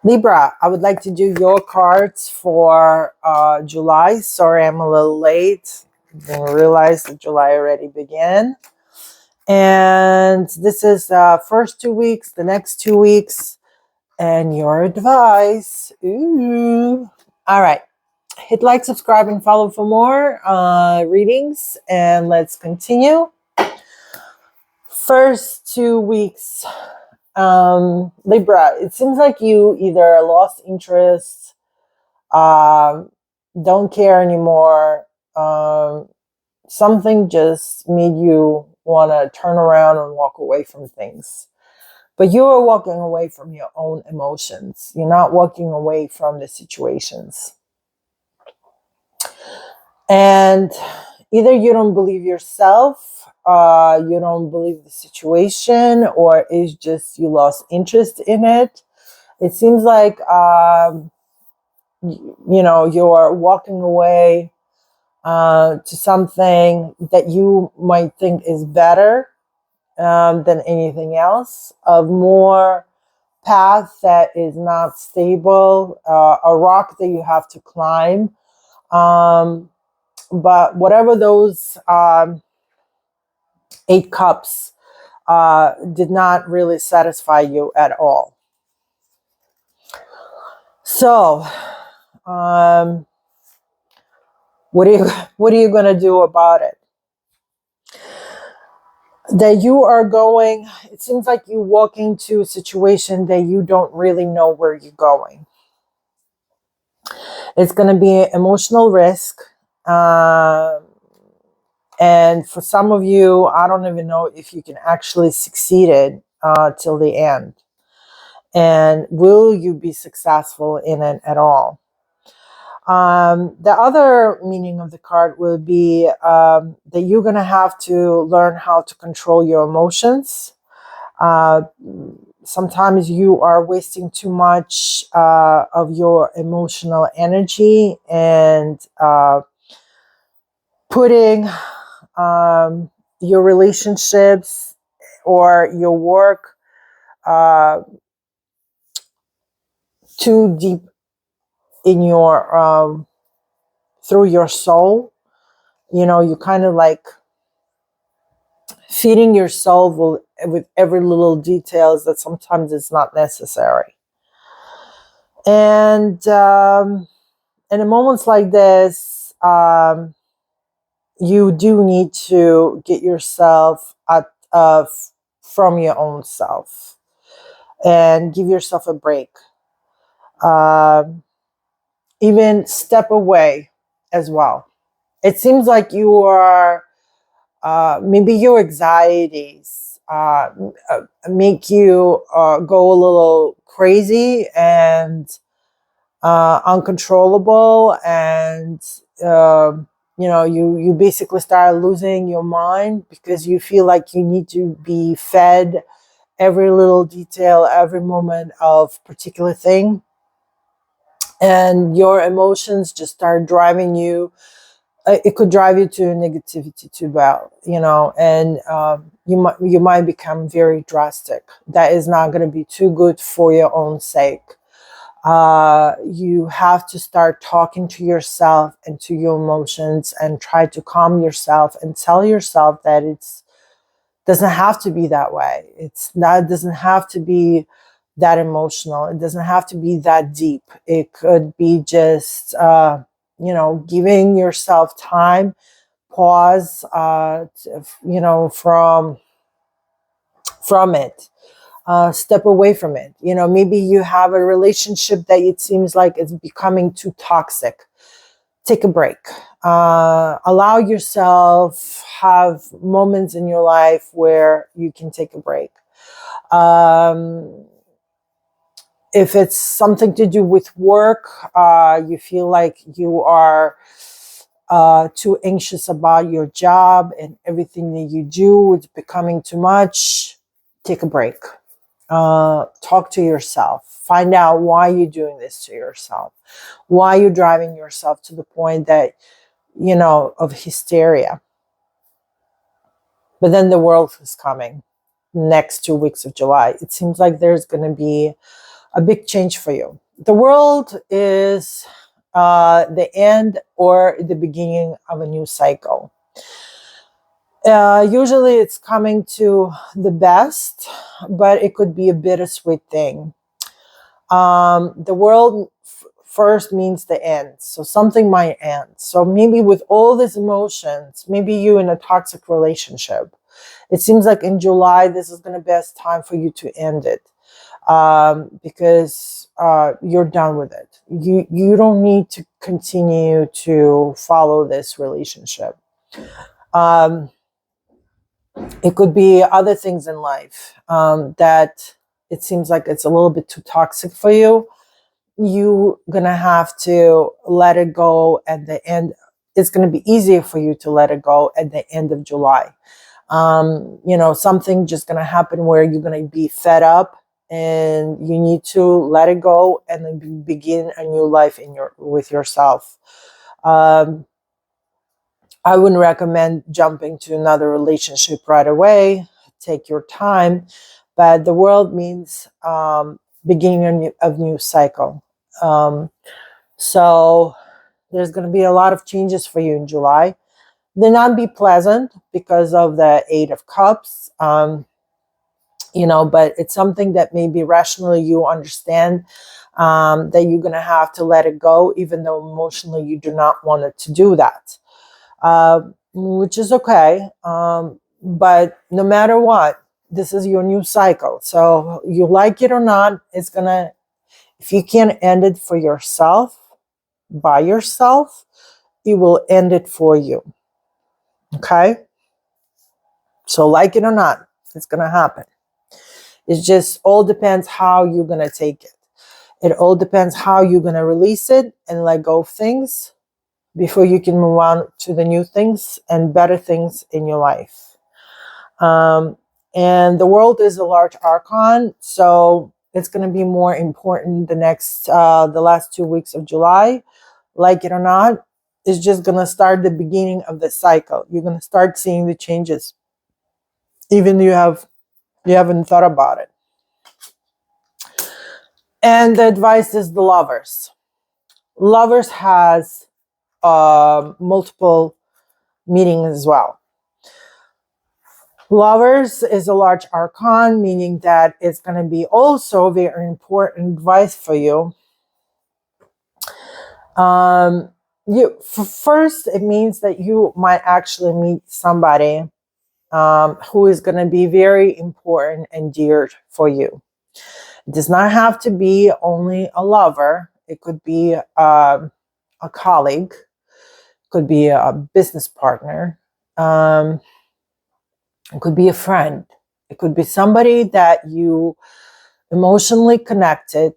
Libra, I would like to do your cards for July. Sorry, I'm a little late. Didn't realize that July already began. And this is the first 2 weeks, the next 2 weeks, and your advice. Ooh. All right. Hit like, subscribe, and follow for more readings. And let's continue. First 2 weeks. Libra, it seems like you either lost interest, don't care anymore. Something just made you want to turn around and walk away from things. But you are walking away from your own emotions. You're not walking away from the situations. And either you don't believe yourself, you don't believe the situation, or it's just you lost interest in it. It seems like, you're walking away to something that you might think is better than anything else, of more path that is not stable, a rock that you have to climb. But whatever those 8 cups did not really satisfy you at all. So, what are you going to do about it? That you are going, it seems like you walk into a situation that you don't really know where you're going. It's going to be an emotional risk. And for some of you, I don't even know if you can actually succeed it till the end. And will you be successful in it at all? The other meaning of the card will be that you're going to have to learn how to control your emotions. Sometimes you are wasting too much of your emotional energy and putting your relationships or your work too deep in your through your soul. You kind of like feeding yourself with every little details that sometimes it's not necessary. And in moments like this, you do need to get yourself from your own self and give yourself a break. Even step away as well. It seems like you are, maybe your anxieties make you go a little crazy and uncontrollable, and you basically start losing your mind because you feel like you need to be fed every little detail, every moment of particular thing, and your emotions just start driving you. It could drive you to negativity too well, and you might become very drastic. That is not going to be too good for your own sake. You have to start talking to yourself and to your emotions and try to calm yourself and tell yourself that it's doesn't have to be that way. It doesn't have to be that emotional. It doesn't have to be that deep. It could be just, giving yourself time, pause, from it. Step away from it. Maybe you have a relationship that it seems like it's becoming too toxic. Take a break. Allow yourself have moments in your life where you can take a break. If it's something to do with work, you feel like you are too anxious about your job and everything that you do, it's becoming too much, take a break. Talk to yourself. Find out why you're doing this to yourself. Why you're driving yourself to the point that, of hysteria. But then the world is coming next 2 weeks of July. It seems like there's going to be a big change for you. The world is the end or the beginning of a new cycle. Usually it's coming to the best, but it could be a bittersweet thing. The world first means the end. So something might end. So maybe with all these emotions, maybe you in a toxic relationship, it seems like in July, this is going to be the best time for you to end it. Because you're done with it. You don't need to continue to follow this relationship. It could be other things in life that it seems like it's a little bit too toxic for you. You're gonna have to let it go at the end. It's gonna be easier for you to let it go at the end of July. Something just gonna happen where you're gonna be fed up and you need to let it go and then begin a new life with yourself. I wouldn't recommend jumping to another relationship right away. Take your time, but the world means beginning of new cycle. So there's going to be a lot of changes for you in July. They not be pleasant because of the Eight of Cups, but it's something that maybe rationally you understand that you're going to have to let it go, even though emotionally you do not want it to do that. Which is okay. But no matter what, this is your new cycle. So you like it or not, if you can't end it for yourself, by yourself, it will end it for you. Okay? So like it or not, it's going to happen. It just all depends how you're going to take it. It all depends how you're going to release it and let go of things before you can move on to the new things and better things in your life. And the world is a large archon, so it's going to be more important the last 2 weeks of July. Like it or not, it's just going to start the beginning of the cycle. You're going to start seeing the changes, even you haven't thought about it. And the advice is the Lovers. Lovers has multiple meanings as well. Lovers is a large archon, meaning that it's going to be also very important advice for you. First, it means that you might actually meet somebody who is going to be very important and dear for you. It does not have to be only a lover. It could be a colleague, could be a business partner, it could be a friend. It could be somebody that you emotionally connected.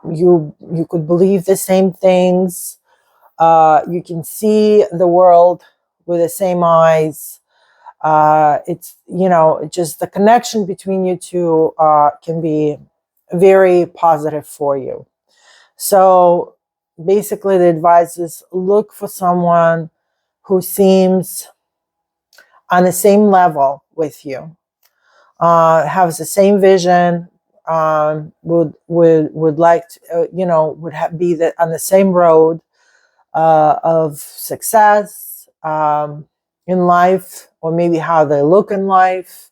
You could believe the same things. You can see the world with the same eyes. It's just the connection between you two can be very positive for you. So basically the advice is look for someone who seems on the same level with you, has the same vision, would like to, be on the same road of success in life, or maybe how they look in life,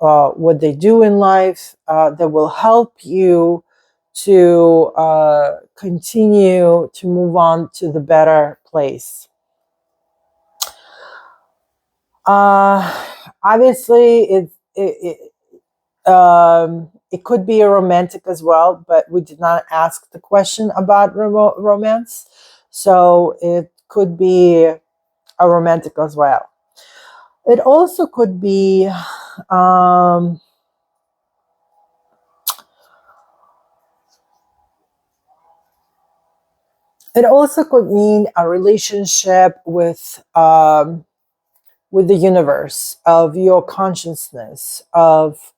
what they do in life, that will help you to continue to move on to the better place. Obviously, it could be a romantic as well, but we did not ask the question about romance, so it could be a romantic as well. It also could be it also could mean a relationship with the universe, of your consciousness, of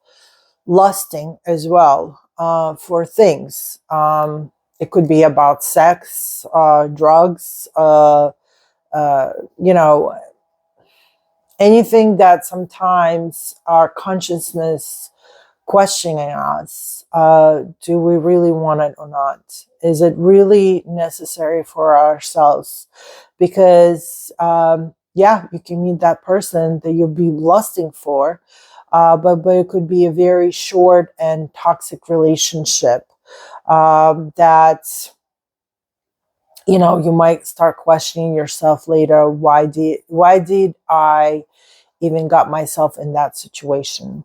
lusting as well for things. It could be about sex, drugs, anything that sometimes our consciousness questioning us do we really want it or not? Is it really necessary for ourselves? Because yeah, you can meet that person that you'll be lusting for, but it could be a very short and toxic relationship that, you know, you might start questioning yourself later. Why did I even got myself in that situation?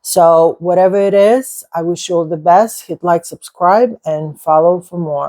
So whatever it is, I wish you all the best. Hit like, subscribe, and follow for more.